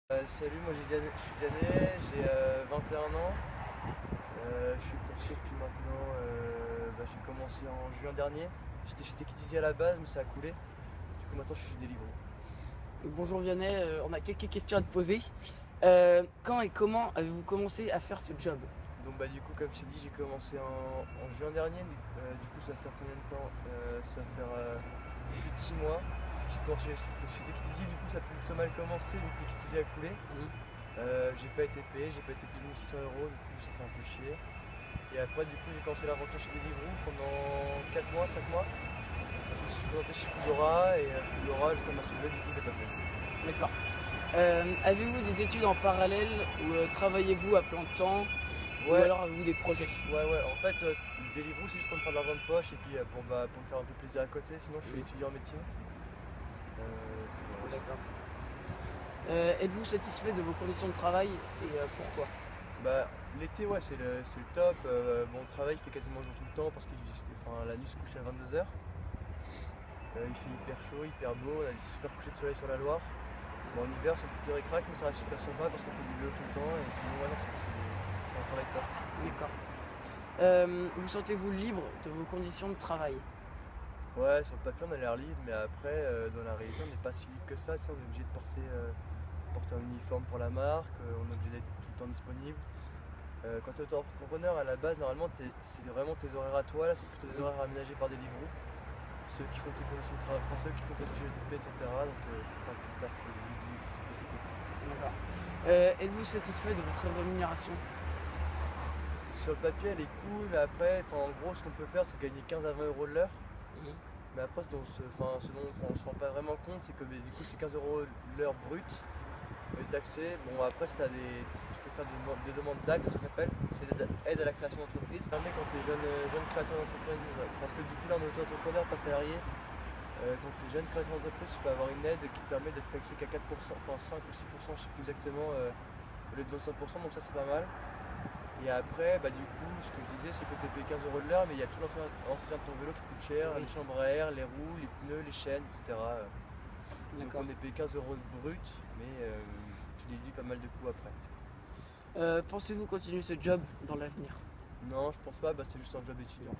Salut, moi je suis Vianney, j'ai 21 ans. Je suis coursier depuis maintenant. J'ai commencé en juin dernier. J'étais chez Tech à la base, mais ça a coulé. Du coup, maintenant je suis délivré. Bonjour Vianney, on a quelques questions à te poser. Quand et comment avez-vous commencé à faire ce job? Donc, du coup, comme je t'ai dit, j'ai commencé en juin dernier. Du coup, ça va faire combien de temps? Ça va faire plus de 6 mois. J'ai commencé chez Tech, du coup, ça a plutôt mal commencé, donc Tech a coulé. Mhm. J'ai pas été payé, j'ai pas été payé 1600 €, du coup, ça fait un peu chier. Et après, du coup, j'ai commencé l'aventure chez Deliveroo pendant 4 mois, 5 mois. Je me suis présenté chez Foodora et Foodora, ça m'a saoulé, du coup, je l'ai pas fait. D'accord. Avez-vous des études en parallèle ou travaillez-vous à plein temps ou Ouais, alors avez-vous des projets? ouais. En fait, Deliveroo, c'est juste pour me faire de l'argent de poche et puis pour me faire un peu plaisir à côté. Sinon, je suis étudiant en médecine. Voilà. D'accord. Êtes-vous satisfait de vos conditions de travail et pourquoi? L'été, ouais, c'est le top. Bon, le travail, il fait quasiment jour tout le temps parce que la nuit se couche à 22 h. Il fait hyper chaud, hyper beau. On a des super couchers de soleil sur la Loire. Bon, en hiver, c'est un peu plus ric-rac, mais ça reste super sympa parce qu'on fait du vélo tout le temps. Et sinon, ouais, non, c'est un travail top. D'accord. Vous sentez-vous libre de vos conditions de travail? Ouais, sur le papier, on a l'air libre, mais après, dans la réalité, on n'est pas si libre que ça. Tu sais, on est obligé de porter un uniforme pour la marque, on est obligé d'être tout le temps disponible. Quand tu es auto-entrepreneur, à la base, normalement, c'est vraiment tes horaires à toi. Là, c'est plutôt des horaires aménagés par des Deliveroo. Ceux qui font tes conditions de travail, enfin ceux qui font tes fiches de paie, etc. Donc, c'est pas tout à fait mais c'est cool. D'accord. Êtes-vous satisfait de votre rémunération? Sur le papier, elle est cool, mais après, en gros, ce qu'on peut faire, c'est gagner 15 à 20 € de l'heure. Mhm. Mais après, ce dont on se rend pas vraiment compte, c'est que du coup, c'est 15 € l'heure brute, taxé. Bon, après, tu peux faire des demandes d'ACT, ça s'appelle, c'est aide à la création d'entreprise. Ça permet quand tu es jeune créateur d'entreprise, parce que du coup, là, on est auto-entrepreneur, pas salarié. Quand tu es jeune créateur d'entreprise, tu peux avoir une aide qui te permet d'être taxé qu'à 4%, enfin 5 ou 6%, je sais plus exactement, au lieu de 25%, donc ça, c'est pas mal. Et après, du coup, ce que je disais, c'est que tu es payé 15 € de l'heure, mais il y a tout l'entretien de ton vélo qui te coûte cher, Oui. les chambres à air, les roues, les pneus, les chaînes, etc. Donc D'accord. on est payé 15 € brut, mais tu déduis pas mal de coûts après. Pensez-vous continuer ce job dans l'avenir? Non, je pense pas, c'est juste un job étudiant.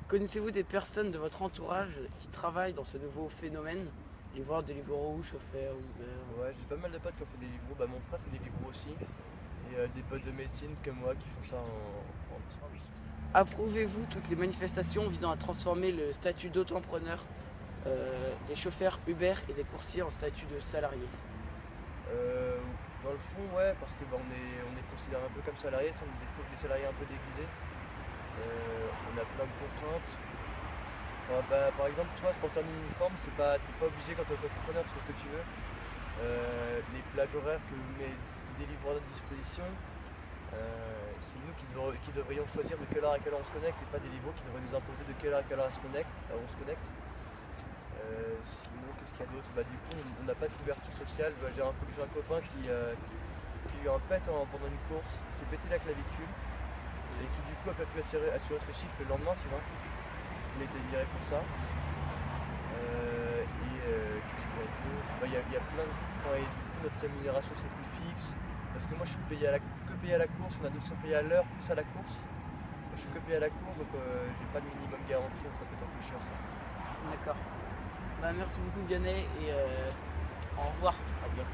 Connaissez-vous des personnes de votre entourage qui travaillent dans ce nouveau phénomène? Livreur, Deliveroo, chauffeur, Uber. Ouais, j'ai pas mal de potes qui ont fait des livros, mon frère fait des livros aussi, et des potes de médecine comme moi qui font ça en petit plus. Approuvez-vous toutes les manifestations visant à transformer le statut d'auto-entrepreneur des chauffeurs Uber et des coursiers en statut de salarié? Euh, Dans le fond, ouais, parce que on est considéré un peu comme salarié, on est des salariés un peu déguisés. On a plein de contraintes. Par exemple, tu vois, pour ton uniforme, t'es pas obligé quand tu es entrepreneur, tu fais ce que tu veux. Les plages horaires que met Deliveroo à notre disposition, c'est nous qui devrions choisir de quelle heure à quelle heure on se connecte et pas Deliveroo qui devrait nous imposer de quelle heure à quelle heure on se connecte. Sinon, qu'est-ce qu'il y a d'autre? Du coup, on n'a pas de couverture sociale. J'ai un copain qui a eu un pet pendant une course, il s'est pété la clavicule et qui du coup a pas pu assurer ses chiffres le lendemain, tu vois. Il a été viré pour ça. Qu'est-ce qu'il y a d'autre? Il y a plein de. Et du coup, notre rémunération serait plus fixe. Parce que moi, je suis que payé à la course, on a d'autres qui sont payés à l'heure, plus à la course. Moi, je suis que payé à la course, donc j'ai pas de minimum garanti, donc ça peut être un peu chiant ça. D'accord. Merci beaucoup Vianney et au revoir. À bientôt.